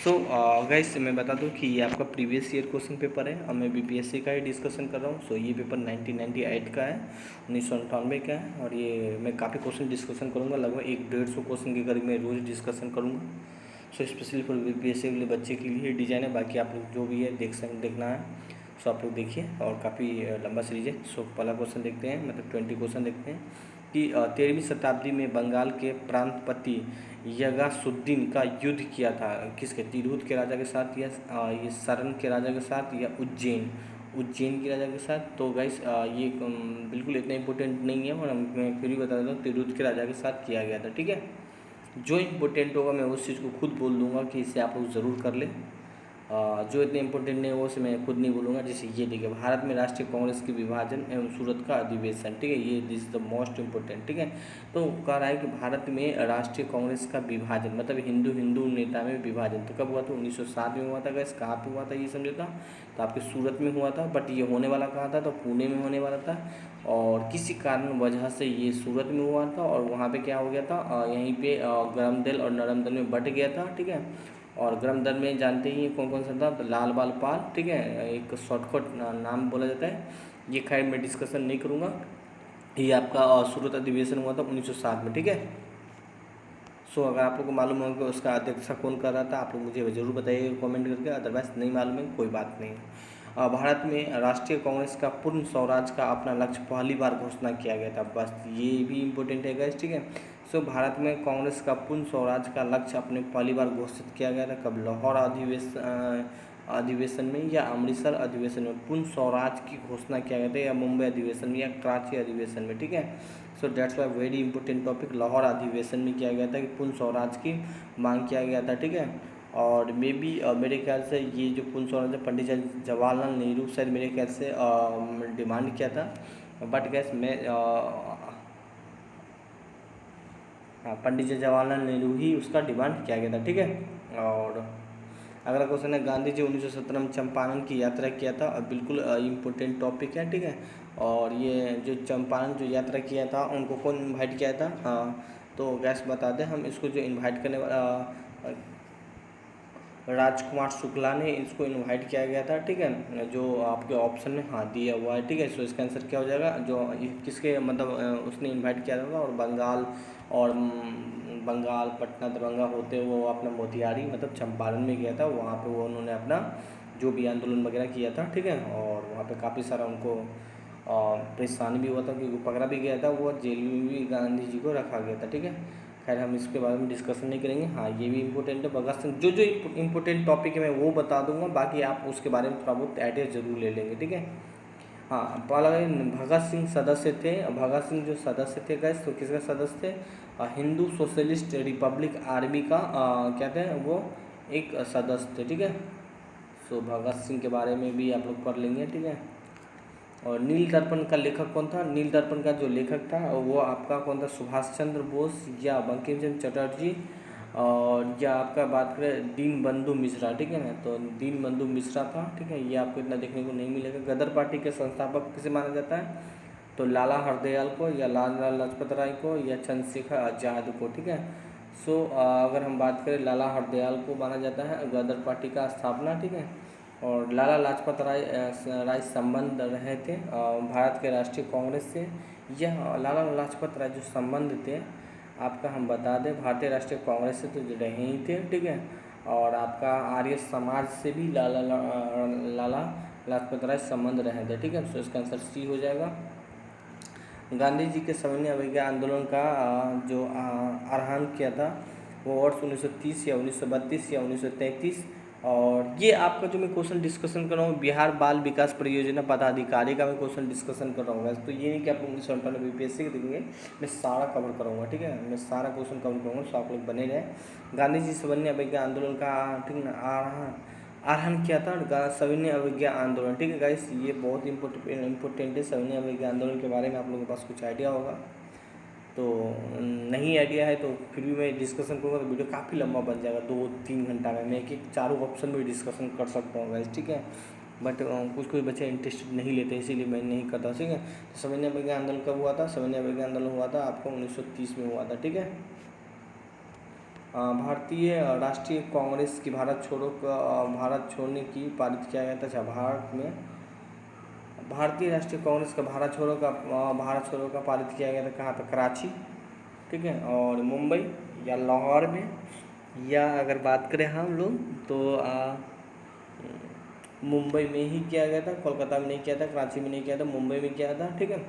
So guys मैं बता दूं कि ये आपका प्रीवियस ईयर क्वेश्चन पेपर है और मैं बीपीएससी का ही डिस्कशन कर रहा हूँ। सो ये पेपर 1998 का है, 1998 का है और ये मैं काफ़ी क्वेश्चन डिस्कशन करूँगा, लगभग 100-150 क्वेश्चन के करीब मैं रोज़ डिस्कशन करूँगा। सो स्पेशली फॉर बीपीएससी के लिए बच्चे के लिए डिज़ाइन है, बाकी आप लोग जो भी है देखना है। सो आप लोग देखिए और काफ़ी लंबा सीरीज है। सो पहला क्वेश्चन देखते हैं, मतलब 20 क्वेश्चन देखते हैं कि 13वीं शताब्दी में बंगाल के प्रांतपति यगासुद्दीन का युद्ध किया था किसके, तिरहुत के राजा के साथ या ये सरन के राजा के साथ या उज्जैन के राजा के साथ। तो गाइस ये बिल्कुल इतना इंपॉर्टेंट नहीं है और मैं फिर भी बता देता हूँ, तिरहुत के राजा के साथ किया गया था। ठीक है, जो इम्पोर्टेंट होगा मैं उस चीज़ को खुद बोल दूंगा कि इसे आप लोग ज़रूर कर लें। जो इतने इंपॉर्टेंट नहीं हो उसे मैं खुद नहीं बोलूँगा। जैसे ये देखिए, भारत में राष्ट्रीय कांग्रेस के विभाजन एवं सूरत का अधिवेशन। ठीक है, ये this is the most important. ठीक है, तो कह रहा है कि भारत में राष्ट्रीय कांग्रेस का विभाजन मतलब हिंदू नेता में विभाजन तो कब हुआ था, 1907 में हुआ था। गैस कहाँ पे हुआ था ये समझौता, तो आपके सूरत में हुआ था, बट ये होने वाला कहाँ था, तो पुणे में होने वाला था। और किसी कारण वजह से ये सूरत में हुआ था और वहाँ पे क्या हो गया था, यहीं पे गरम दल और नरम दल में बट गया था। ठीक है, और गरम दल में जानते ही कौन कौन सा था, तो लाल बाल पाल। ठीक है, एक शॉर्टकट नाम बोला जाता है। ये खैर मैं डिस्कशन नहीं करूँगा। ये आपका सूरत अधिवेशन हुआ था 1907 में। ठीक है, सो अगर आप लोग को मालूम हो कि उसका अध्यक्षता कौन कर रहा था, आप लोग मुझे ज़रूर बताइएगा कमेंट करके, अदरवाइज नहीं मालूम है कोई बात नहीं। भारत में राष्ट्रीय कांग्रेस का पूर्ण स्वराज का अपना लक्ष्य पहली बार घोषणा किया गया था। बस ये भी इम्पोर्टेंट है गाइस। ठीक है, सो भारत में कांग्रेस का पूर्ण स्वराज का लक्ष्य अपने पहली बार घोषित किया गया था कब, लाहौर अधिवेशन में या अमृतसर अधिवेशन में पूर्ण स्वराज की घोषणा किया गया था, या मुंबई अधिवेशन में या कराची अधिवेशन में। ठीक है, so that's why very important topic. Lahore अधिवेशन में किया गया था कि पूर्ण स्वराज की मांग किया गया था। ठीक है, और मे बी मेरे ख्याल से ये जो पूर्ण स्वराज पंडित जवाहरलाल नेहरू शायद मेरे ख्याल से डिमांड किया था, बट गैस मैं हाँ, पंडित जवाहरलाल नेहरू ही उसका डिमांड किया गया था। ठीक है, और अगला क्वेश्चन है, गांधी जी 1917 में चंपारण की यात्रा किया था, और बिल्कुल इम्पोर्टेंट टॉपिक है। ठीक है, और ये जो चंपारण जो यात्रा किया था उनको कौन इनवाइट किया था, हाँ तो गैस बता दें हम इसको, जो इनवाइट करने वाला राजकुमार शुक्ला ने इसको इनवाइट किया गया था। ठीक है, जो आपके ऑप्शन में हाँ दिया हुआ है। ठीक है, सो इसका आंसर क्या हो जाएगा, जो किसके मतलब उसने इनवाइट किया था, और बंगाल पटना दरभंगा होते हुए वो अपना मोतिहारी मतलब चंपारण में गया था। वहाँ पे वो उन्होंने अपना जो भी आंदोलन वगैरह किया था। ठीक है, और वहाँ पे काफ़ी सारा उनको परेशानी भी हुआ था, क्योंकि पकड़ा भी गया था, वो जेल में भी गांधी जी को रखा गया था। ठीक है, खैर हम इसके बारे में डिस्कशन नहीं करेंगे। हाँ ये भी इम्पोर्टेंट है, भगत सिंह जो जो इम्पोर्टेंट टॉपिक है मैं वो बता दूंगा, बाकी आप उसके बारे में थोड़ा बहुत आइडिया जरूर ले लेंगे। ठीक है, हाँ पहला भगत सिंह सदस्य थे। भगत सिंह जो सदस्य थे गैस, तो किसका सदस्य थे, हिंदू सोशलिस्ट रिपब्लिक आर्मी का क्या थे वो, एक सदस्य थे। ठीक है, सो भगत सिंह के बारे में भी आप लोग पढ़ लेंगे। ठीक है, और नील दर्पण का लेखक कौन था, नील दर्पण का जो लेखक था वो आपका कौन था, सुभाष चंद्र बोस या बंकिम चंद्र चटर्जी, और या आपका बात करें दीन बंधु मिश्रा। ठीक है ना, तो दीन बंधु मिश्रा था। ठीक है, ये आपको इतना देखने को नहीं मिलेगा। गदर पार्टी के संस्थापक किसे माना जाता है, तो लाला हरदयाल को या लाला लाजपत राय को या चंद्रशेखर आज़ाद को। ठीक है, सो अगर हम बात करें लाला हरदयाल को माना जाता है गदर पार्टी का स्थापना। ठीक है, और लाला लाजपत राय संबंध रहे थे भारत के राष्ट्रीय कांग्रेस से। यह लाला लाजपत राय जो संबंध थे आपका, हम बता दें भारतीय राष्ट्रीय कांग्रेस से तो रहे ही थे। ठीक है, और आपका आर्य समाज से भी लाला लाजपत राय संबंध रहे थे। ठीक है, तो इसका आंसर सी हो जाएगा। गांधी जी के सविनय अवज्ञा आंदोलन का जो आह्वान किया था वो वर्ष 1930 या 1932 या 1933। और ये आपका जो मैं क्वेश्चन डिस्कशन कर रहा हूँ, बिहार बाल विकास परियोजना पदाधिकारी का मैं क्वेश्चन डिस्कशन कर रहा हूँ। तो ये नहीं कि आप लोग 1998 में बीपीएससी के देखेंगे, मैं सारा कवर कराऊंगा। ठीक है, मैं सारा क्वेश्चन कवर करूँगा, तो आप लोग बने रहे। गांधी जी सविनय अवज्ञा आंदोलन का ठीक ना आह्वान किया था, सविनय अवज्ञा आंदोलन। ठीक है गाइस, ये बहुत इंपॉर्टेंट है। सविनय अवज्ञा आंदोलन के बारे में आप लोगों के पास कुछ आइडिया होगा, तो नहीं आइडिया है तो फिर भी मैं डिस्कशन करूँगा तो वीडियो काफ़ी लंबा बन जाएगा, 2-3 घंटा में मैं एक चारों ऑप्शन में डिस्कशन कर सकता हूँ गाइस। ठीक है, बट कुछ बच्चे इंटरेस्टेड नहीं लेते, इसीलिए मैं नहीं करता। ठीक है, तो सविनय अवज्ञा आंदोलन कब हुआ था, सविनय अवज्ञा आंदोलन हुआ था आपको 1930 में हुआ था। ठीक है, भारतीय राष्ट्रीय कांग्रेस की भारत छोड़ने की पारित किया गया था। अच्छा, भारतीय राष्ट्रीय कांग्रेस का भारत छोड़ो का पारित किया गया था कहाँ पे? कराची, ठीक है, और मुंबई या लाहौर में, या अगर बात करें हम लोग तो मुंबई में ही किया गया था, कोलकाता में नहीं किया था, कराची में नहीं किया था, मुंबई में किया था, ठीक है।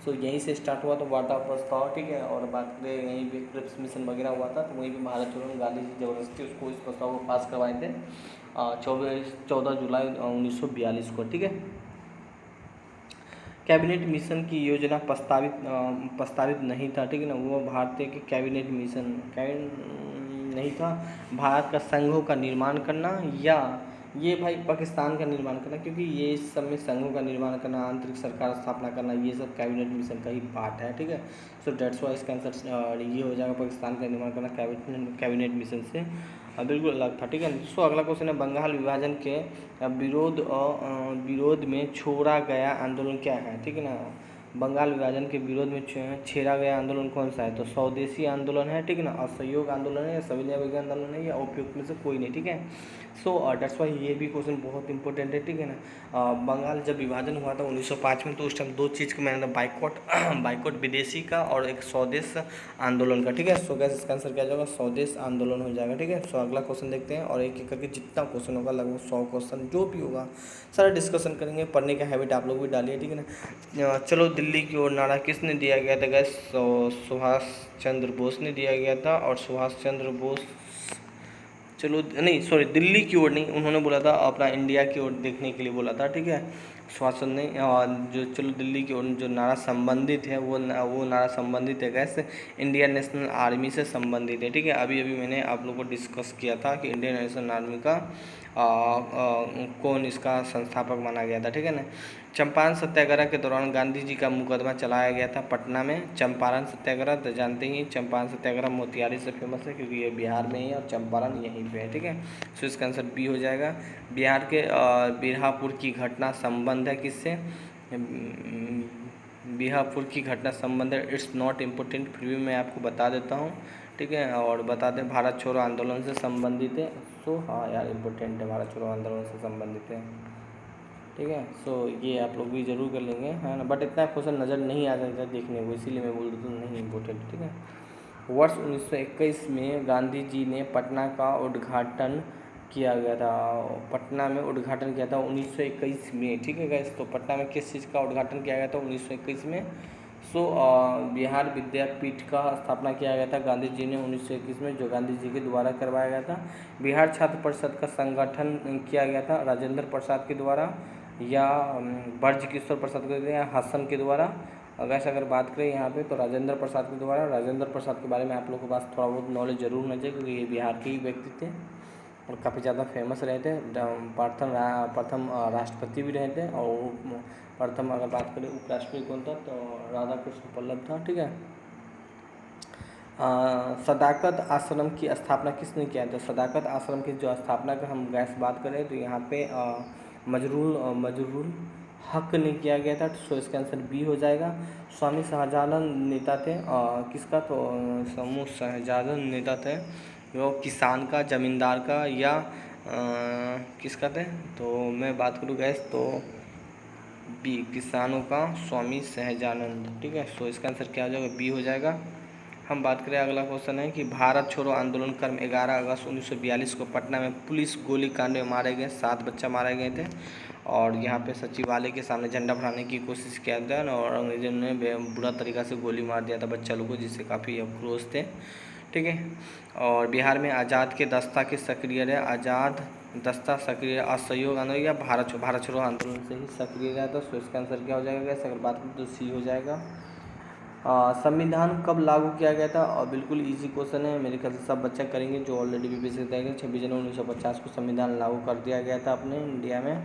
सो यहीं से स्टार्ट हुआ था वार्ता प्रस्ताव, ठीक है। और बात करें यहीं पे क्रिप्स मिशन वगैरह हुआ था, तो वहीं पे भारत छोड़ो में गांधी जी जबरदस्ती उसको इस प्रस्ताव को पास करवाए थे 14 जुलाई 1942 को, ठीक है। कैबिनेट मिशन की योजना प्रस्तावित नहीं था, ठीक है ना। वो भारतीय के कैबिनेट मिशन नहीं था। भारत का संघों का निर्माण करना, या ये भाई पाकिस्तान का निर्माण करना, क्योंकि ये इस सब में संघों का निर्माण करना, आंतरिक सरकार स्थापना करना, ये सब कैबिनेट मिशन का ही पार्ट है, ठीक है। सो डेट्स वाई इसका आंसर ये हो जाएगा, पाकिस्तान का निर्माण करना कैबिनेट मिशन से बिल्कुल अलग था, ठीक है। सो अगला क्वेश्चन है, बंगाल विभाजन के विरोध में छोड़ा गया आंदोलन क्या है, ठीक है ना। बंगाल विभाजन के विरोध में छेड़ा गया आंदोलन कौन सा है? तो स्वदेशी आंदोलन है, ठीक है ना, असहयोग आंदोलन है, या सविनय अभियान आंदोलन है, या उपयुक्त में से कोई नहीं, ठीक है। सो डेट्स वाई ये भी क्वेश्चन बहुत इंपॉर्टेंट है, ठीक है ना। बंगाल जब विभाजन हुआ था 1905 में, तो उस टाइम दो चीज़ का मैंने बाइकआउट विदेशी का और एक स्वदेश आंदोलन का, ठीक है। सो गैस इसका आंसर क्या हो जाएगा? स्वदेश आंदोलन हो जाएगा, ठीक है। सो अगला क्वेश्चन देखते हैं, और एक एक करके जितना क्वेश्चन होगा लगभग 100 क्वेश्चन जो भी होगा सारा डिस्कशन करेंगे। पढ़ने का हैबिट आप लोग भी डालिए, ठीक है ना। चलो दिल्ली की ओर नारा किसने दिया गया था गैस? सुभाष चंद्र बोस ने दिया गया था, और सुभाष चंद्र बोस, चलो नहीं सॉरी, दिल्ली की ओर नहीं, उन्होंने बोला था अपना इंडिया की ओर देखने के लिए बोला था, ठीक है, सुभाष चंद्र ने। और जो चलो दिल्ली की ओर जो नारा संबंधित है वो नारा संबंधित है गैस इंडियन नेशनल आर्मी से संबंधित है, ठीक है। अभी मैंने आप लोगों को डिस्कस किया था कि इंडियन नेशनल आर्मी का कौन इसका संस्थापक माना गया था, ठीक है ना। चंपारण सत्याग्रह के दौरान गांधी जी का मुकदमा चलाया गया था पटना में। चंपारण सत्याग्रह तो जानते ही, चंपारण सत्याग्रह मोतिहारी से फेमस है क्योंकि ये बिहार में ही है और चंपारण यहीं पे है, ठीक है। सो इसका आंसर बी हो जाएगा। बिहार के बिरहापुर की घटना संबंध है किससे? बिहारपुर की घटना संबंध है, इट्स नॉट इम्पोर्टेंट, फिर भी मैं आपको बता देता हूँ, ठीक है। और बता दें भारत छोड़ो आंदोलन से संबंधित है। सो हाँ यार इम्पोर्टेंट है, भारत छोड़ो आंदोलन से संबंधित है, ठीक है। सो ये आप लोग भी जरूर कर लेंगे, है ना। बट इतना क्वेश्चन नज़र नहीं आ सकता देखने को, इसीलिए मैं बोल देता हूँ नहीं इम्पोर्टेंट, ठीक है। वर्ष 1921 में गांधी जी ने पटना का उद्घाटन किया गया था। पटना में उद्घाटन किया था 1921 में, ठीक है गैस। तो पटना में किस चीज़ का उद्घाटन किया गया था 1921 में? सो बिहार विद्यापीठ का स्थापना किया गया था गांधी जी ने 1921 में, जो गांधी जी के द्वारा करवाया गया था। बिहार छात्र परिषद का संगठन किया गया था राजेंद्र प्रसाद के द्वारा, या ब्रजकिशोर प्रसाद के द्वारा, या हसन के द्वारा। अगर बात करें यहाँ पे तो राजेंद्र प्रसाद के द्वारा। राजेंद्र प्रसाद के बारे में आप लोगों के पास थोड़ा बहुत नॉलेज जरूर होना चाहिए क्योंकि ये बिहार के ही व्यक्ति थे और काफ़ी ज़्यादा फेमस रहे थे। प्रथम राष्ट्रपति भी रहे थे, और प्रथम अगर बात करें उपराष्ट्रपति कौन था तो राधा कृष्ण पल्लव था, ठीक है। सदाकत आश्रम की स्थापना किसने किया था? सदाकत आश्रम की जो स्थापना का हम गैस बात करें तो यहाँ पे मजरूल हक ने किया गया था। तो इसका आंसर बी हो जाएगा। स्वामी शाहजालाल नेता थे किसका? तो समूह शाहजालाल नेता थे वो किसान का, जमींदार का, या किसका थे? तो मैं बात करूँ गैस तो बी, किसानों का स्वामी सहजानंद, ठीक है। सो इसका आंसर क्या हो जाएगा? बी हो जाएगा। हम बात करें, अगला क्वेश्चन है कि भारत छोड़ो आंदोलन कर्म 11 अगस्त 1942 को पटना में पुलिस गोलीकांड में मारे गए 7 बच्चे मारे गए थे, और यहाँ पे सचिवालय के सामने झंडा फहराने की कोशिश किया गया और अंग्रेजों ने बुरा तरीका से गोली मार दिया था बच्चा लोगों को, जिससे काफ़ी अफसोस थे, ठीक है। और बिहार में आज़ाद के दस्ता के सक्रिय रहे, आज़ाद दस्ता सक्रिय असहयोग आंदोलन या भारत छोड़ो आंदोलन से ही सक्रिय रहा था। सो इसका आंसर क्या हो जाएगा? अगर बात करें तो सी हो जाएगा। संविधान कब लागू किया गया था? और बिल्कुल इजी क्वेश्चन है, मेरे ख्याल से सब बच्चे करेंगे जो ऑलरेडी बीपीएससी तय करेंगे। 26 जनवरी 1950 को संविधान लागू कर दिया गया था अपने इंडिया में,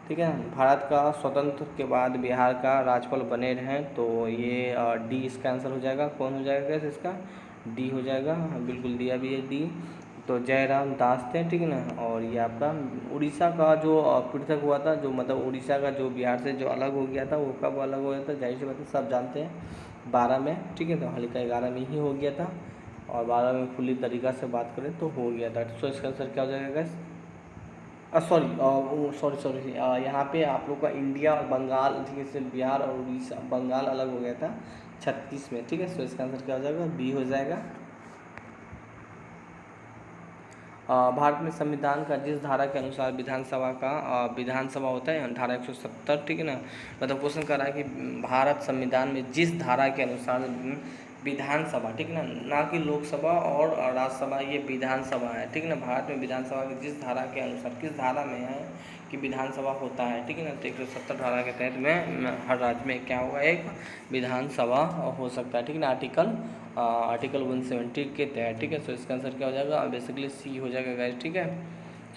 ठीक है। भारत का स्वतंत्र के बाद बिहार का राज्यपाल बने रहें, तो ये डी इसका आंसर हो जाएगा। कौन हो जाएगा कैसे? इसका डी हो जाएगा, बिल्कुल दिया भी है डी। तो जयराम दास थे, ठीक है ना। और ये आपका उड़ीसा का जो पृथक हुआ था, जो मतलब उड़ीसा का जो बिहार से जो अलग हो गया था, वो कब अलग हो गया था? जाहिर सी बात है सब जानते हैं 12 में, ठीक है। तो हाल का 11 में ही हो गया था। और 12 में खुली तरीक़ा से बात करें तो हो गया था। सो इसका आंसर क्या हो जाएगा गाइस? सॉरी सॉरी यहाँ पे आप लोग का इंडिया और बंगाल, ठीक है, सिर्फ बिहार और उड़ीसा, बंगाल अलग हो गया था 36 में, ठीक है। सो इसका आंसर क्या हो जाएगा? बी हो जाएगा। भारत में संविधान का जिस धारा के अनुसार विधानसभा होता है धारा 170, ठीक है ना। मतलब क्वेश्चन कर रहा है कि भारत संविधान में जिस धारा के अनुसार विधानसभा, ठीक है ना, ना कि लोकसभा और राज्यसभा, ये विधानसभा है, ठीक है ना। भारत में विधानसभा की जिस धारा के अनुसार, किस धारा में है कि विधानसभा होता है, ठीक है ना। तो 170 धारा के तहत में हर राज्य में क्या होगा? एक विधानसभा हो सकता है, ठीक है ना। आर्टिकल 170 के तहत, ठीक है। सो इसका आंसर क्या हो जाएगा? बेसिकली सी हो जाएगा गाइस, ठीक है।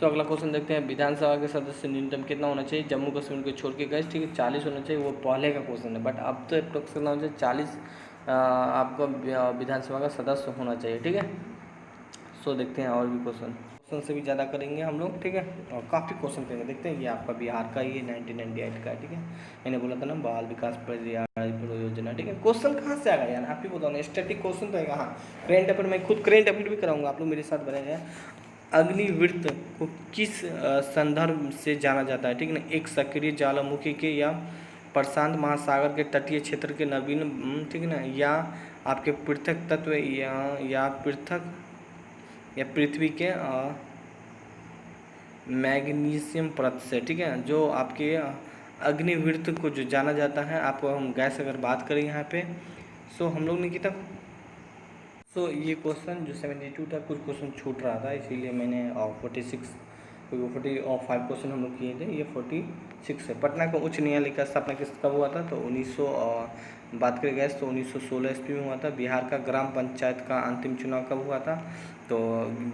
तो अगला क्वेश्चन देखते हैं। विधानसभा के सदस्य न्यूनतम कितना होना चाहिए जम्मू कश्मीर को छोड़ के गाइस? ठीक है, 40 होना चाहिए, वो पहले का क्वेश्चन है। बट अब तो अप्रोक्स कितना होना चाहिए? 40 आपका विधानसभा का सदस्य होना चाहिए, ठीक है। सो देखते हैं और भी क्वेश्चन से भी ज़्यादा करेंगे हम लोग, ठीक है। और काफ़ी क्वेश्चन करेंगे, देखते हैं। ये आपका बिहार का, ये 1998 का है, ठीक है। मैंने बोला था ना बाल विकास परियोजना, ठीक है। क्वेश्चन कहाँ से आ गया यार? आप ही बताओ ना। स्टैटिक क्वेश्चन तो है कहाँ? करेंट अफेयर, मैं खुद करेंट अफेयर भी कराऊंगा, आप लोग मेरे साथ बने हैं। अग्निवृत्त को किस संदर्भ से जाना जाता है, ठीक है ना। एक सक्रिय ज्वालामुखी के, या प्रशांत महासागर के तटीय क्षेत्र के नवीन, ठीक है ना, या आपके पृथक तत्व, या पृथ्वी के मैग्नीशियम परत से, ठीक है। जो आपके अग्निवृत्त को जो जाना जाता है, आपको हम गैस अगर बात करें यहाँ पे, सो हम लोग ने किया था। सो ये क्वेश्चन जो 72 था, कुछ क्वेश्चन छूट रहा था, इसीलिए मैंने 46 45 क्वेश्चन हम लोग किए थे, ये 46 है। पटना का उच्च न्यायालय का स्थापना किस कब हुआ था? तो 1900 बात करें गैस तो 1916 ईस्वी में हुआ था। बिहार का ग्राम पंचायत का अंतिम चुनाव कब हुआ था? तो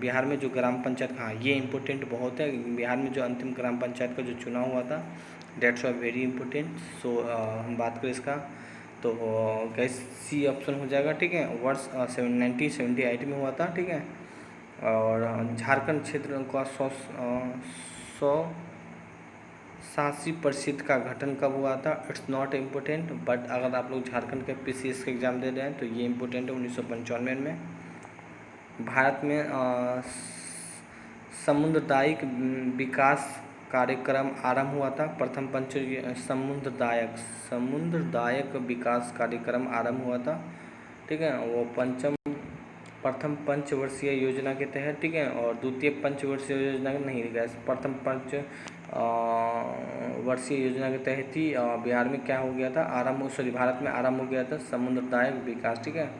बिहार में जो ग्राम पंचायत, हाँ ये इम्पोर्टेंट बहुत है। बिहार में जो अंतिम ग्राम पंचायत का जो चुनाव हुआ था, डेट्स आर वेरी इंपॉर्टेंट। सो हम बात करें इसका तो गैस सी ऑप्शन हो जाएगा, ठीक है। वर्ष 1978 में हुआ था, ठीक है। और झारखंड क्षेत्र का 187 का गठन कब हुआ था? इट्स नॉट इम्पोर्टेंट, बट अगर आप लोग झारखंड के PCS के एग्ज़ाम दे रहे हैं तो ये इम्पोर्टेंट है, 1995 में। भारत में समुदायिक विकास कार्यक्रम आरंभ हुआ था। प्रथम समुदायक विकास कार्यक्रम आरंभ हुआ था, ठीक है। वो प्रथम पंचवर्षीय योजना के तहत, ठीक है। और द्वितीय पंचवर्षीय योजना नहीं गया, प्रथम पंच वर्षीय योजना के तहत ही बिहार में क्या हो गया था? भारत में आरंभ हो गया था समुदायिक विकास, ठीक है।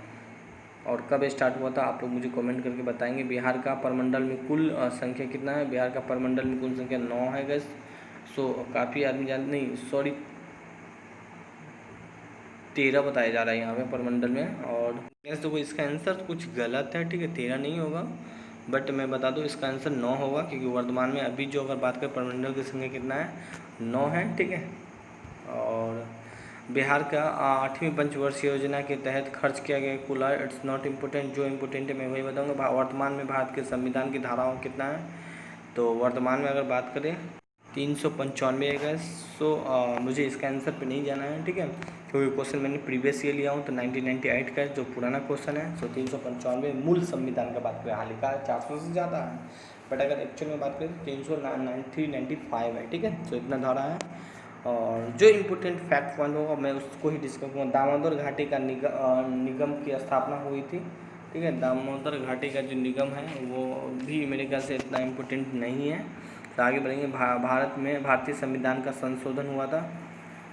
और कब स्टार्ट हुआ था? आप लोग मुझे कमेंट करके बताएंगे। बिहार का परमंडल में कुल संख्या कितना है? बिहार का परमंडल में कुल संख्या 9 है गैस। सो काफ़ी आदमी नहीं, सॉरी 13 बताया जा रहा है यहाँ पे परमंडल में। और गैस तो इसका आंसर कुछ गलत है, ठीक है, 13 नहीं होगा, बट मैं बता दूँ इसका आंसर 9 होगा, क्योंकि वर्तमान में अभी जो अगर बात करें परमंडल की संख्या कितना है? 9 है, ठीक है। और बिहार का 8वीं पंचवर्षीय योजना के तहत खर्च किया गया कुल आय, इट्स नॉट इम्पोर्टेंट, जो इम्पोर्टेंट है मैं वही बताऊंगा। वर्तमान में भारत के संविधान की धाराओं कितना है? तो वर्तमान में अगर बात करें 395 है। सो मुझे इसका आंसर पे नहीं जाना है, ठीक है, क्योंकि क्वेश्चन मैंने प्रीवियस ईयर लिया हूँ तो 1998 का जो पुराना क्वेश्चन है। सो 395 मूल संविधान का बात करें, हाँ लिखा है 400 से ज़्यादा है, बट अगर एक्चुअल में बात करें तो 395 है, ठीक है। सो इतना धारा है। और जो इम्पोर्टेंट फैक्ट पॉइंट होगा मैं उसको ही डिस्कस करूँगा। दामोदर घाटी का निगम की स्थापना हुई थी, ठीक है। दामोदर घाटी का जो निगम है वो भी मेरे ख्याल से इतना इम्पोर्टेंट नहीं है। तो आगे बढ़ेंगे। भारत में भारतीय संविधान का संशोधन हुआ था।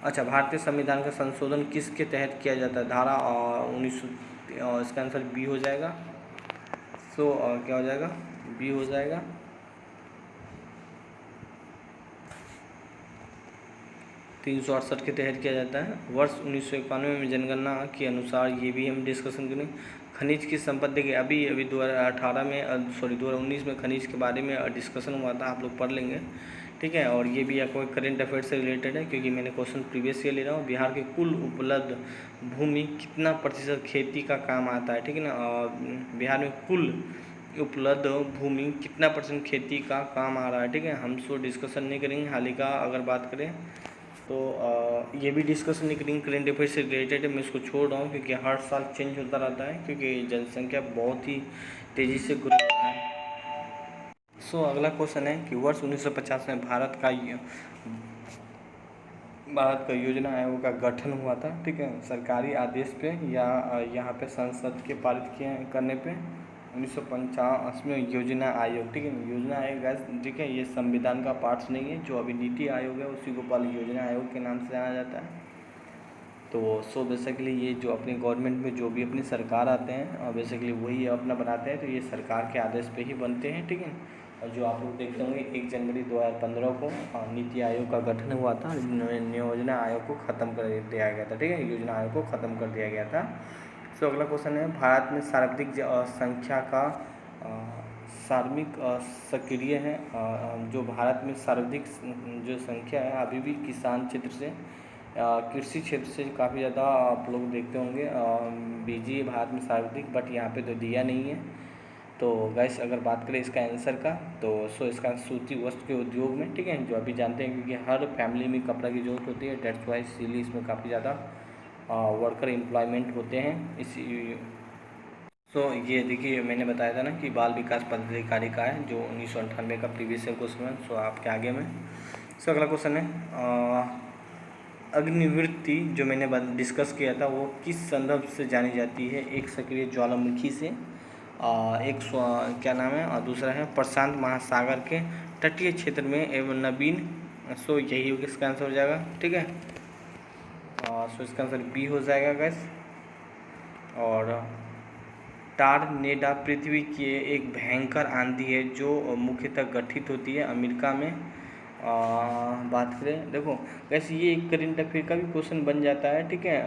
अच्छा, भारतीय संविधान का संशोधन किसके तहत किया जाता है? धारा 1900, इसका आंसर बी हो जाएगा। सो क्या हो जाएगा? बी हो जाएगा। 368 के तहत किया जाता है। वर्ष 1991 में जनगणना के अनुसार, ये भी हम डिस्कशन करें। खनिज की संपत्ति के अभी 2019 में खनिज के बारे में डिस्कशन हुआ था, आप लोग पढ़ लेंगे, ठीक है। और ये भी आपको करंट अफेयर से रिलेटेड है, क्योंकि मैंने क्वेश्चन प्रीवियस ईयर ले रहा हूँ। बिहार के कुल उपलब्ध भूमि कितना प्रतिशत खेती का काम आता है, ठीक है ना। बिहार में कुल उपलब्ध भूमि कितना % खेती का काम आ रहा है, ठीक है। हम सो डिस्कशन नहीं करेंगे। हाल ही का अगर बात करें तो ये भी डिस्कशन करेंट अफेयर से रिलेटेड है, मैं इसको छोड़ रहा हूँ क्योंकि हर साल चेंज होता रहता है, क्योंकि जनसंख्या बहुत ही तेज़ी से ग्रो हो रहा है। सो अगला क्वेश्चन है कि वर्ष 1950 में भारत का योजना आयोग का गठन हुआ था, ठीक है, सरकारी आदेश पे या यहाँ पे संसद के पारित किए करने पे 1950 में योजना आयोग, ठीक है, योजना आयोग, ठीक है, ये संविधान का पार्ट नहीं है। जो अभी नीति आयोग है उसी को पहले योजना आयोग के नाम से जाना जाता है। तो सो बेसिकली ये जो अपनी गवर्नमेंट में जो भी अपनी सरकार आते हैं बेसिकली वही अपना बनाते हैं, तो ये सरकार के आदेश पे ही बनते हैं, ठीक है। और जो आप लोग देखते होंगे 1 जनवरी 2015 को नीति आयोग का गठन हुआ था, योजना आयोग को ख़त्म कर दिया गया था, ठीक है, योजना आयोग को ख़त्म कर दिया गया था। सो अगला क्वेश्चन है, भारत में सर्वाधिक संख्या का सार्वजनिक सक्रिय है, जो भारत में सर्वाधिक जो संख्या है अभी भी किसान क्षेत्र से कृषि क्षेत्र से काफ़ी ज़्यादा आप लोग देखते होंगे बिजी है भारत में सर्वाधिक, बट यहाँ पे तो दिया नहीं है। तो गैस अगर बात करें इसका आंसर का, तो सो इसका सूती वस्त्र के उद्योग में, ठीक है, जो अभी जानते हैं क्योंकि हर फैमिली में कपड़ा की ज़रूरत होती है, डेट्स वाइज इसीलिए इसमें काफ़ी ज़्यादा वर्कर एम्प्लॉयमेंट होते हैं इसी। सो ये देखिए मैंने बताया था ना कि बाल विकास पदाधिकारी है जो 1998 का प्रीवियस ईयर क्वेश्चन है। सो आपके आगे में सो अगला क्वेश्चन है, अग्निवृत्ति जो मैंने डिस्कस किया था वो किस संदर्भ से जानी जाती है? एक सक्रिय ज्वालामुखी से, एक क्या नाम है, और दूसरा है प्रशांत महासागर के तटीय क्षेत्र में एवं नवीन। सो यही होगा इसका आंसर हो जाएगा, ठीक है। सो इसका आंसर बी हो जाएगा गैस। और टॉर्नेडो पृथ्वी की एक भयंकर आंधी है जो मुख्यतः गठित होती है अमेरिका में। बात करें, देखो वैसे ये एक करेंट अफेयर का भी क्वेश्चन बन जाता है, ठीक है,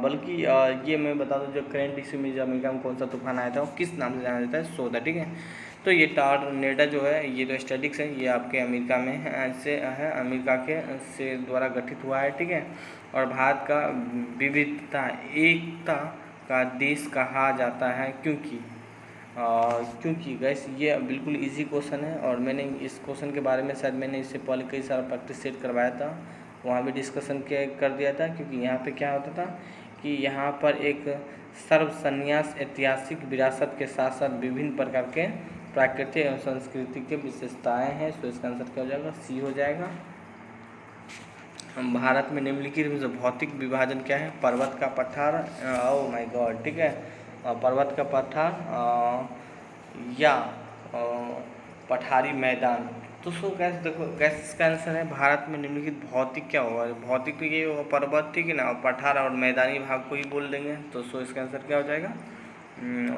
बल्कि ये मैं बता दूं जो करेंट इश्यू में जो अमेरिका में कौन सा तूफान आया था वो किस नाम से जाना जाता है, सोदा, ठीक है। तो ये टॉर्नेडो जो है ये जो स्टैटिक्स है ये आपके अमेरिका में से है, अमेरिका के से द्वारा गठित हुआ है, ठीक है। और भारत का विविधता एकता का देश कहा जाता है क्योंकि गैस ये बिल्कुल इजी क्वेश्चन है, और मैंने इस क्वेश्चन के बारे में शायद मैंने इससे पहले कई सारा प्रैक्टिस सेट करवाया था, वहाँ भी डिस्कशन कर दिया था। क्योंकि यहाँ पे क्या होता था कि यहाँ पर एक सर्वसन्यास ऐतिहासिक विरासत के साथ साथ विभिन्न प्रकार के प्राकृतिक एवं संस्कृति के विशेषताएँ हैं। सो इसका आंसर क्या हो जाएगा, सी हो जाएगा। भारत में निम्नलिखित में से भौतिक विभाजन क्या है? पर्वत का पठार, ओ माय गॉड, ठीक है, पर्वत का पठार या पठारी मैदान। तो सो गैस देखो गैस इसका आंसर है भारत में निम्नलिखित भौतिक क्या होगा? भौतिक तो ये होगा पर्वत, ठीक है ना, और पठार और मैदानी भाग को ही बोल देंगे। तो सो इसका आंसर क्या हो जाएगा,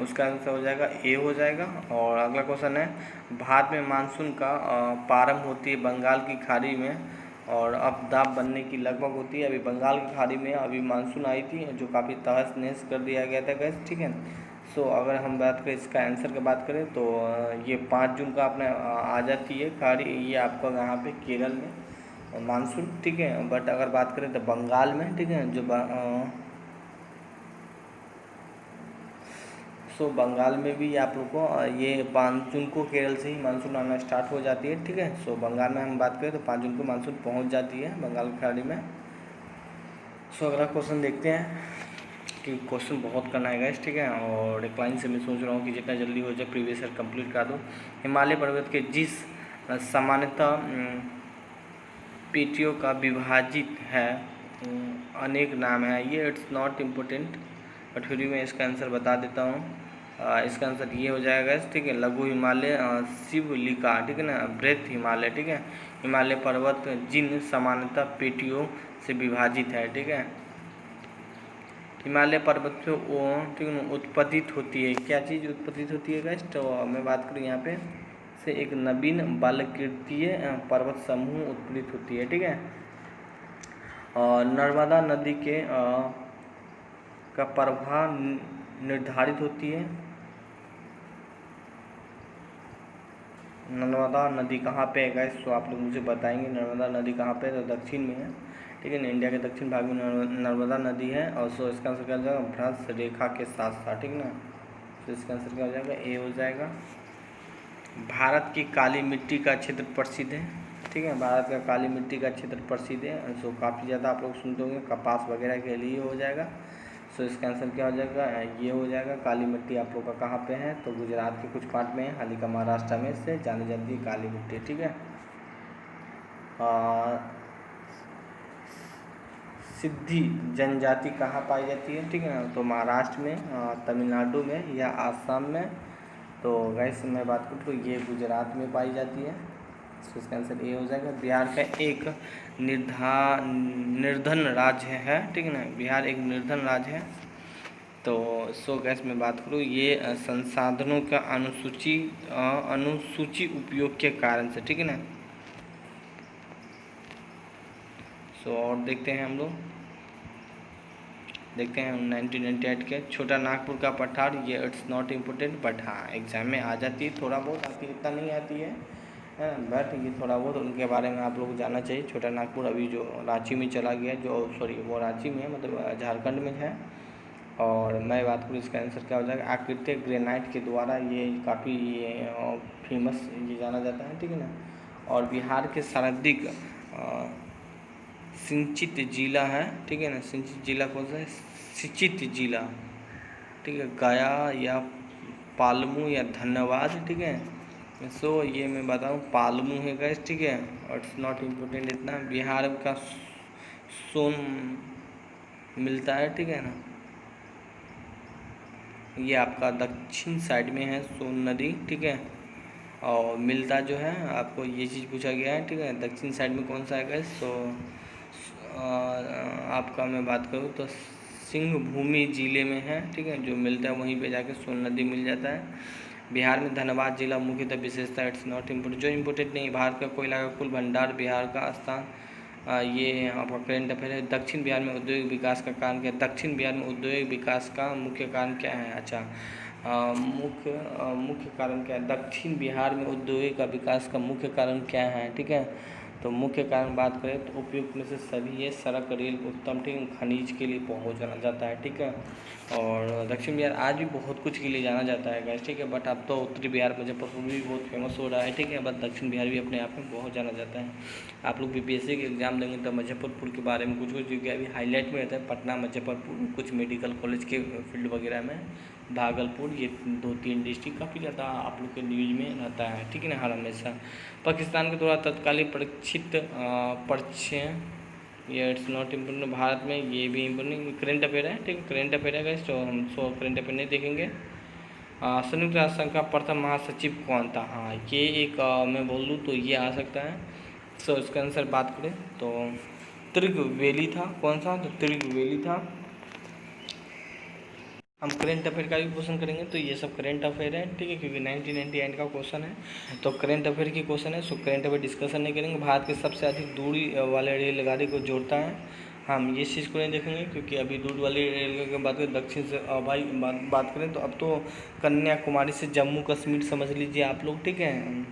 उसका आंसर हो जाएगा ए हो जाएगा। और अगला क्वेश्चन है, भारत में मानसून का प्रारंभ होती है बंगाल की खाड़ी में और अब दाब बनने की लगभग होती है। अभी बंगाल की खाड़ी में अभी मानसून आई थी जो काफ़ी तहस नहस कर दिया गया था गैस, ठीक है। सो अगर हम बात करें इसका आंसर की बात करें तो ये 5 जून का अपने आ जाती है खाड़ी, ये आपका यहाँ पे केरल में मानसून, ठीक है। बट अगर बात करें तो बंगाल में, ठीक है, जो सो बंगाल में भी आप लोग को ये 5 जून को केरल से ही मानसून आना स्टार्ट हो जाती है, ठीक है। सो बंगाल में हम बात करें तो 5 जून को मानसून पहुंच जाती है बंगाल की खाड़ी में। सो अगला क्वेश्चन देखते हैं कि क्वेश्चन बहुत करना है गाइस, ठीक है, और एक लाइन से मैं सोच रहा हूँ कि जितना जल्दी हो जाए प्रीवियस ईयर कंप्लीट कर दूँ। हिमालय पर्वत के जिस सामान्यतः पेटियों का विभाजित है अनेक नाम है, ये इट्स नॉट इम्पोर्टेंट, बट फिर भी मैं इसका आंसर बता देता हूँ। इसका आंसर ये हो जाएगा, ठीक है, लघु हिमालय, शिवलिका, ठीक है ना, बृहत हिमालय, ठीक है, हिमालय पर्वत जिन सामान्यतः पेटियों से विभाजित है, ठीक है। हिमालय पर्वत से ठीक है उत्पत्तित होती है, क्या चीज़ उत्पत्तित होती है गाइस? तो मैं बात करूँ यहाँ पे से एक नवीन बालकृतीय पर्वत समूह उत्पत्तित होती है, ठीक है। नर्मदा नदी के का प्रवाह निर्धारित होती है। नर्मदा नदी कहाँ पे है गाइस? तो आप लोग मुझे बताएंगे नर्मदा नदी कहाँ पे है? तो दक्षिण में है, ठीक है ना, इंडिया के दक्षिण भाग में नर्मदा नदी है। और सो इसका आंसर क्या हो जाएगा, भ्रंश रेखा के साथ साथ, ठीक ना। तो इसका आंसर क्या हो जाएगा, ए हो जाएगा। भारत की काली मिट्टी का क्षेत्र प्रसिद्ध है, ठीक है। भारत का काली मिट्टी का क्षेत्र प्रसिद्ध है, सो काफ़ी ज़्यादा आप लोग सुनते होंगे कपास वगैरह के लिए हो जाएगा। सो इसका आंसर क्या हो जाएगा, ये हो जाएगा। काली मिट्टी आप लोग का कहाँ पे है, तो गुजरात के कुछ पार्ट में है, हाल ही का महाराष्ट्र में से जानी जाती है काली मिट्टी। ठीक है। सिद्धि जनजाति कहाँ पाई जाती है, ठीक है ना, तो महाराष्ट्र में, तमिलनाडु में या आसाम में। तो गैस मैं बात करूँ तो ये गुजरात में पाई जाती है। तो इसका आंसर ये हो जाएगा। बिहार का एक निर्धन राज्य है, ठीक है ना, बिहार एक निर्धन राज्य है। तो सो गैस मैं बात करूँ, ये संसाधनों का अनुसूची उपयोग के कारण से, ठीक है ना। सो और देखते हैं हम लोग, देखते हैं 1998 के छोटा नागपुर का पठार। ये इट्स नॉट इम्पोर्टेंट बट हाँ एग्जाम में आ जाती है, थोड़ा बहुत आती, इतना नहीं आती है बट ये थोड़ा बहुत उनके बारे में आप लोग को जानना चाहिए। छोटा नागपुर अभी जो रांची में चला गया, जो सॉरी वो रांची में है, मतलब झारखंड में है। और मैं बात करूँ इसका आंसर क्या हो जाएगा, आकृति ग्रेनाइट के द्वारा ये काफ़ी फेमस ये जाना जाता है, ठीक है ना। और बिहार के सर्वाधिक सिंचित जिला है, ठीक है ना। सिंचित जिला कौन सा है, सिंचित जिला, ठीक है, गया या पालमू या धन्यवाद, ठीक है। सो ये मैं बताऊँ पालमू है गैस, ठीक है। और इट्स नॉट इम्पोर्टेंट इतना। बिहार का सोन मिलता है, ठीक है ना, ये आपका दक्षिण साइड में है सोन नदी, ठीक है। और मिलता जो है आपको ये चीज़ पूछा गया है, ठीक है, दक्षिण साइड में कौन सा है गैस। तो आपका मैं बात करूँ तो सिंहभूमि जिले में है, ठीक है, जो मिलता है वहीं पे जाके सोन नदी मिल जाता है। बिहार में धनबाद जिला मुख्यतः विशेषता, इट्स नॉट इम्पोर्टेंट, जो इम्पोर्टेंट नहीं। भारत का कोयला का कुल भंडार बिहार का स्थान, ये आपका करेंट अफेयर है। दक्षिण बिहार में औद्योगिक विकास का कारण क्या है, दक्षिण बिहार में औद्योगिक विकास का मुख्य कारण क्या है। अच्छा, मुख्य कारण क्या है, दक्षिण बिहार में औद्योगिक का विकास का मुख्य कारण क्या है, ठीक है। तो मुख्य कारण बात करें तो उपयुक्त में से सभी है, सड़क रेल उत्तम, ठीक है, खनिज के लिए बहुत जाना जाता है, ठीक है। और दक्षिण बिहार आज भी बहुत कुछ के लिए जाना जाता है गैस, ठीक है, बट अब तो उत्तरी बिहार मुजफ्फरपुर भी बहुत फेमस हो रहा है, ठीक है, बट दक्षिण बिहार भी अपने आप में बहुत जाना जाता है। आप लोग बीपीएससी के एग्जाम देंगे तो मुजफ्फरपुर के बारे में कुछ कुछ जगह अभी हाईलाइट में रहता है, पटना, मुजफ्फरपुर, कुछ मेडिकल कॉलेज के फील्ड वगैरह में, भागलपुर, ये 2-3 डिस्ट्रिक्ट काफ़ी ज़्यादा आप लोग के न्यूज में रहता है, ठीक है ना, हर हमेशा। पाकिस्तान के द्वारा तत्कालीन परीक्षित परिचय, ये इट्स नॉट इम्पोर्टेंट। भारत में ये भी इम्पोर्टेंट, करेंट अफेयर है, ठीक है, करेंट अफेयर है गाइस, तो हम करेंट अफेयर नहीं देखेंगे। संयुक्त राष्ट्र संघ का प्रथम महासचिव कौन था, हाँ ये एक मैं बोल दूँ तो ये आ सकता है। सो इसका आंसर बात करें तो त्रिगवेली था, कौन सा, तो त्रिगवेली था। हम करेंट अफेयर का भी क्वेश्चन करेंगे, तो ये सब करेंट अफेयर है, ठीक है, क्योंकि 1998 का क्वेश्चन है, तो करेंट अफेयर की क्वेश्चन है। सो करेंट अफेयर डिस्कशन नहीं करेंगे। भारत के सबसे अधिक दूरी वाले रेलगाड़ी को जोड़ता है, हम ये चीज़ को नहीं देखेंगे, क्योंकि अभी दूर वाली रेलगाड़ी की बात करें दक्षिण से भाई बात करें तो अब तो कन्याकुमारी से जम्मू कश्मीर समझ लीजिए आप लोग, ठीक है।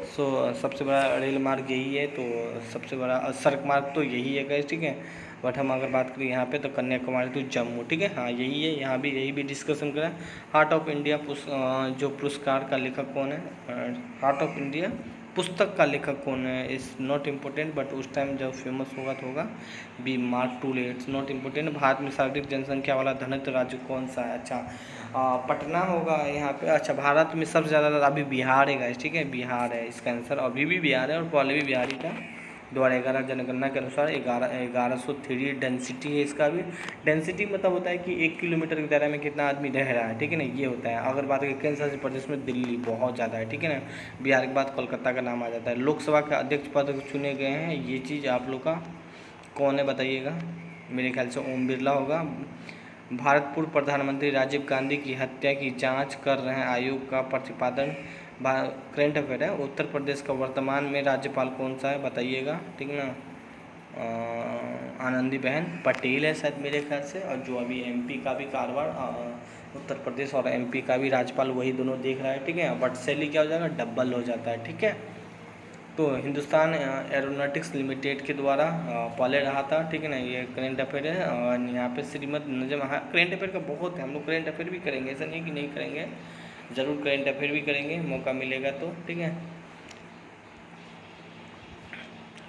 सो सबसे बड़ा रेल मार्ग यही है, तो सबसे बड़ा सड़क मार्ग तो यही है गैस, ठीक है। बट हम अगर बात करें यहाँ पे तो कन्याकुमारी टू जम्मू, ठीक है, हाँ यही है, यहाँ भी यही भी डिस्कशन करें। हार्ट ऑफ इंडिया जो पुरस्कार का लेखक कौन है, हार्ट ऑफ इंडिया पुस्तक का लेखक कौन है, इज़ नॉट इम्पोर्टेंट, बट उस टाइम जब फेमस होगा तो होगा बी Mark Tully, it's not important. भारत में सर्वाधिक जनसंख्या वाला धनिक राज्य कौन सा है, अच्छा पटना होगा यहाँ पे। अच्छा, भारत में सबसे ज़्यादा अभी बिहार है, ठीक है, बिहार है इसका आंसर, अभी भी बिहार है और पहले भी बिहार ही था। 2011 जनगणना के अनुसार 1103 डेंसिटी है इसका भी। डेंसिटी मतलब होता है कि 1 किलोमीटर के दायरे में कितना आदमी रह रहा है, ठीक है ना, ये होता है। अगर बात करें केंद्र शासित प्रदेश में दिल्ली बहुत ज़्यादा है, ठीक है ना, बिहार के बाद कोलकाता का नाम आ जाता है। लोकसभा के अध्यक्ष पद चुने गए हैं, ये चीज़ आप लोग का कौन है बताइएगा, मेरे ख्याल से ओम बिरला होगा। भारत पूर्व प्रधानमंत्री राजीव गांधी की हत्या की जांच कर रहे आयोग का प्रतिपादन, करेंट अफेयर है। उत्तर प्रदेश का वर्तमान में राज्यपाल कौन सा है बताइएगा, ठीक ना, आनंदीबेन पटेल है शायद मेरे ख्याल से। और जो अभी एमपी का भी कारवार, उत्तर प्रदेश और एमपी का भी राज्यपाल वही दोनों देख रहा है, ठीक है, बट सैलरी क्या हो जाएगा, डबल हो जाता है, ठीक है। तो हिंदुस्तान एरोनॉटिक्स लिमिटेड के द्वारा पहले रहा था, ठीक है ना, ये करेंट अफेयर है। और यहाँ पे श्रीमद नजम, हाँ करेंट अफेयर का बहुत है, हम लोग करेंट अफेयर भी करेंगे, ऐसा नहीं कि नहीं करेंगे। ज़रूर करेंट अफेयर भी करेंगे, मौका मिलेगा तो, ठीक है।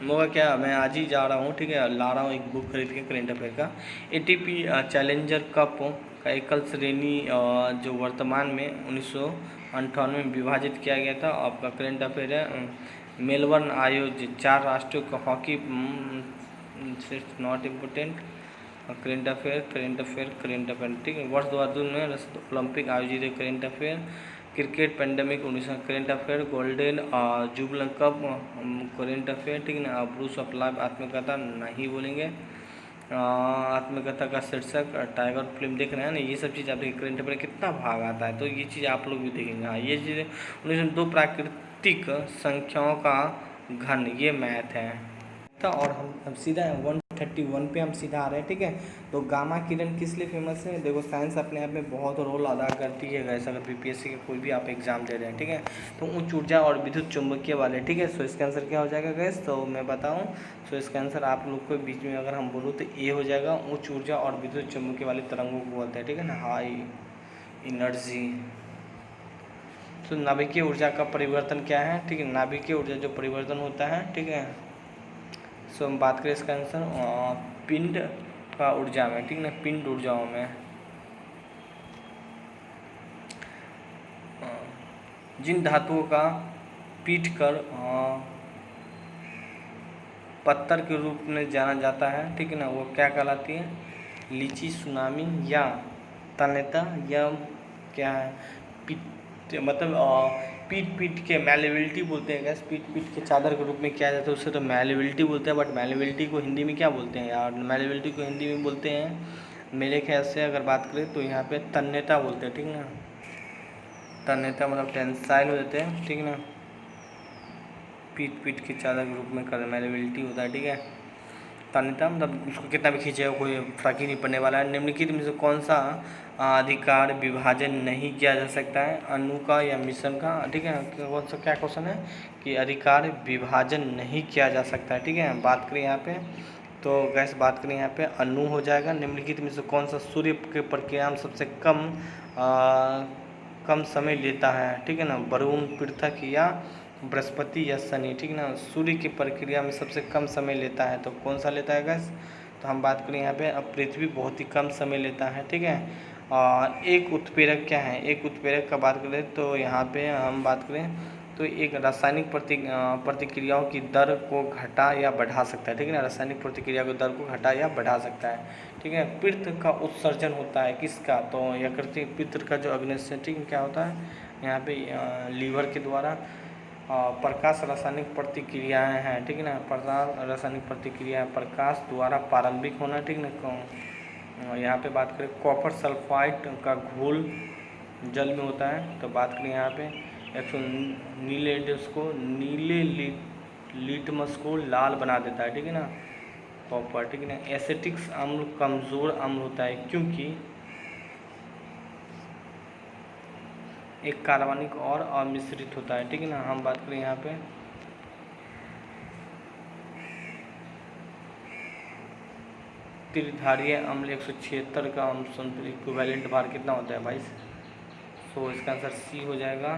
मौका क्या, मैं आज ही जा रहा हूँ, ठीक है, ला रहा हूँ एक बुक खरीद के करेंट अफेयर का। एटीपी चैलेंजर कप का एकल श्रेणी जो वर्तमान में 1998 में विभाजित किया गया था, आपका करेंट अफेयर है। मेलबर्न आयोजित 4 राष्ट्रीय hockey not important, current affair, ठीक है। वर्ष 2002 में ओलंपिक आयोजित है current affair. Cricket pandemic 19 current affair. Golden जुबलन कप करेंट अफेयर, ठीक है ना। ब्रूस ऑफ लाइफ आत्मकथा नहीं बोलेंगे। आत्मकथा का शीर्षक टाइगर फिल्म देख रहे हैं ना, ये सब चीज़ आप देखिए करेंट अफेयर कितना भाग आता है, तो ये चीज़ आप लोग भी देखेंगे। हाँ, ये चीज़ 1902 प्राकृतिक संख्याओं का घन, ये मैथ है। और हम सीधा 131 पे हम सीधा आ रहे हैं, ठीक है। तो गामा किरण किस लिए फेमस है? देखो, साइंस अपने आप में बहुत रोल अदा करती है गैस, अगर बीपीएससी का कोई भी आप एग्जाम दे रहे हैं, ठीक है। तो उच्च ऊर्जा और विद्युत चुंबकीय वाले, ठीक है। सो इसका आंसर क्या हो जाएगा गैस, तो मैं बताऊं, सो इसका आंसर आप लोग को बीच में अगर हम बोलूँ तो ए हो जाएगा। उच्च ऊर्जा और विद्युत चुंबकीय वाले तरंगों को बोलते हैं, ठीक है ना, हाई एनर्जी। तो नाभिकीय ऊर्जा का परिवर्तन क्या है, ठीक है, नाभिकीय ऊर्जा जो परिवर्तन होता है, ठीक है। सो हम बात करें इसका आंसर पिंड का ऊर्जा में, ठीक ना, पिंड ऊर्जाओं में। जिन धातुओं का पीट कर पत्थर के रूप में जाना जाता है, ठीक है ना, वो क्या कहलाती है? लीची, सुनामी या तन्यता, या क्या है, पीट, मतलब पीट के मैलेबिलिटी बोलते हैं गैस। पीट के चादर के रूप में किया जाता है, उससे तो मैलेबिलिटी बोलते हैं। बट मैलेबिलिटी को हिंदी में क्या बोलते हैं यार? मैलेबिलिटी को हिंदी में बोलते हैं, मेरे ख्याल से अगर बात करें तो यहाँ पे तन्यता बोलते हैं, ठीक ना। तन्यता मतलब टेंसाइल हो जाते हैं, ठीक ना। पीट के चादर के रूप में कर मैलेबिलिटी होता है, ठीक है। तन्यता मतलब उसको कितना भी खींचे कोई फर्क ही नहीं पड़ने वाला है। निम्नलिखित में से कौन सा अधिकार विभाजन नहीं किया जा सकता है? अणु का या मिश्रण का, ठीक है। कौन सा, क्या क्वेश्चन है कि अधिकार विभाजन नहीं किया जा सकता है, ठीक है। बात करें यहाँ पे तो गैस, बात करें यहाँ पे अणु हो जाएगा। निम्नलिखित में से कौन सा सूर्य के प्रक्रिया में सबसे कम समय लेता है, ठीक है ना? वरुण, पृथक या बृहस्पति या शनि, ठीक ना। सूर्य की प्रक्रिया में सबसे कम समय लेता है, तो कौन सा लेता है गैस? तो हम बात करें यहाँ पे, अब पृथ्वी बहुत ही कम समय लेता है, ठीक है। एक उत्प्रेरक क्या है? एक उत्प्रेरक का बात करें तो यहाँ पे हम बात करें तो एक रासायनिक प्रतिक्रियाओं की दर को घटा या बढ़ा सकता है, ठीक है ना। रासायनिक प्रतिक्रिया की दर को घटा या बढ़ा सकता है, ठीक है। पित्त का उत्सर्जन होता है किसका? तो यकृत पित्त का जो अग्निशेटिंग क्या होता है यहाँ पे लीवर के द्वारा। प्रकाश रासायनिक प्रतिक्रियाएं हैं, ठीक है ना। प्रकाश रासायनिक प्रतिक्रिया प्रकाश द्वारा प्रारंभिक होना, ठीक ना। यहाँ पे बात करें कॉपर सल्फाइड का घोल जल में होता है, तो बात करें यहाँ पे नीले लिटमस को लाल बना देता है, ठीक है ना, कॉपर, ठीक है ना। एसिटिक अम्ल कमज़ोर अम्ल होता है क्योंकि एक कार्बनिक और अमिश्रित होता है, ठीक है ना। हम बात करें यहाँ पे त्रिधारीय अम्ल 176 का इक्विवेलेंट भार कितना होता है 22? सो इसका आंसर सी हो जाएगा।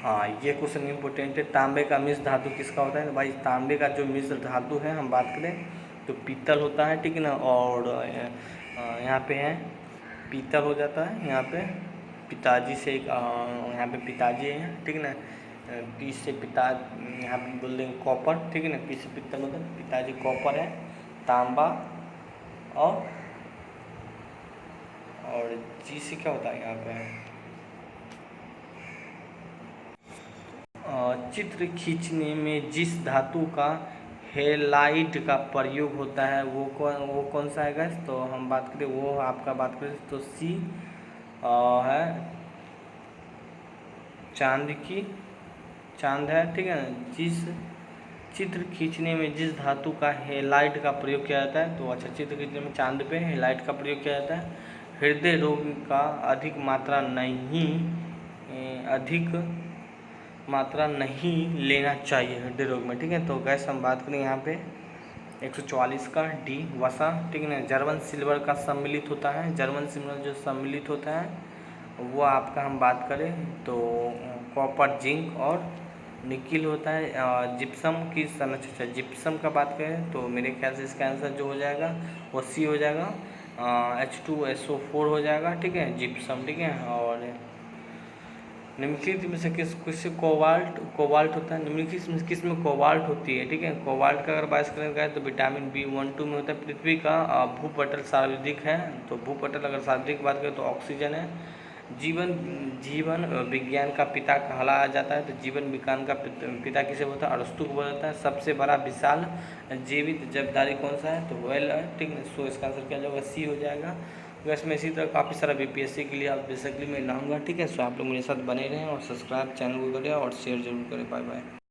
हाँ, ये क्वेश्चन इम्पोर्टेंट है। तांबे का मिश्र धातु किसका होता है? भाई तांबे का जो मिश्र धातु है, हम बात करें तो पीतल होता है, ठीक है ना। और यहाँ पे है पीतल हो जाता है। यहाँ पे पिताजी से एक यहाँ पे पिताजी है, ठीक है ना। पी से पिता, यहाँ पे बोल देंगे कॉपर, ठीक है ना। पी से पीतल होता है, पिताजी कॉपर है, तांबा और जी से क्या होता है यहाँ पे चित्र खींचने में जिस धातु का हेलाइट का प्रयोग होता है वो कौन सा है गैस? तो हम बात करें वो आपका बात करें तो सी है चांद है, ठीक है ना। जिस चित्र खींचने में जिस धातु का हेलाइट का प्रयोग किया जाता है, तो अच्छा, चित्र खींचने में चांद पे हेलाइट का प्रयोग किया जाता है। हृदय रोग का अधिक मात्रा नहीं लेना चाहिए हृदय रोग में, ठीक है। तो गैस हम बात करें यहाँ पे 144 का डी वसा, ठीक है ना। जर्मन सिल्वर का सम्मिलित होता है, जर्मन सिल्वर जो सम्मिलित होता है वो आपका हम बात करें तो कॉपर, जिंक और निकिल होता है। जिप्सम की संरचना, जिप्सम का बात करें तो मेरे ख्याल से इसका आंसर जो हो जाएगा वो सी हो जाएगा, H2SO4 हो जाएगा, ठीक है, जिप्सम, ठीक है। और निम्नलिखित में से किस कोबाल्ट, कोबाल्ट होता है, निम्नलिखित में किस में कोबाल्ट होती है, ठीक है। कोबाल्ट का अगर बात करें तो विटामिन B12 में होता है। पृथ्वी का भूपटल सार्वधिक है, तो भूपटल अगर सार्वधिक बात करें तो ऑक्सीजन है। जीवन जीवन विज्ञान का पिता कहलाया जाता है, तो जीवन विज्ञान का पिता किसे बोलता है, अरस्तु को बोला जाता है। सबसे बड़ा विशाल जीवित जबधारी कौन सा है, तो व्हेल है, ठीक है। सो इसका आंसर क्या होगा, सी हो जाएगा। वैसे में इसी तरह काफ़ी सारा BPSC के लिए आप बेसिकली मैं लाऊंगा, ठीक है। सो आप लोग मेरे साथ बने रहें और सब्सक्राइब चैनल को करें और शेयर जरूर करें। Bye bye.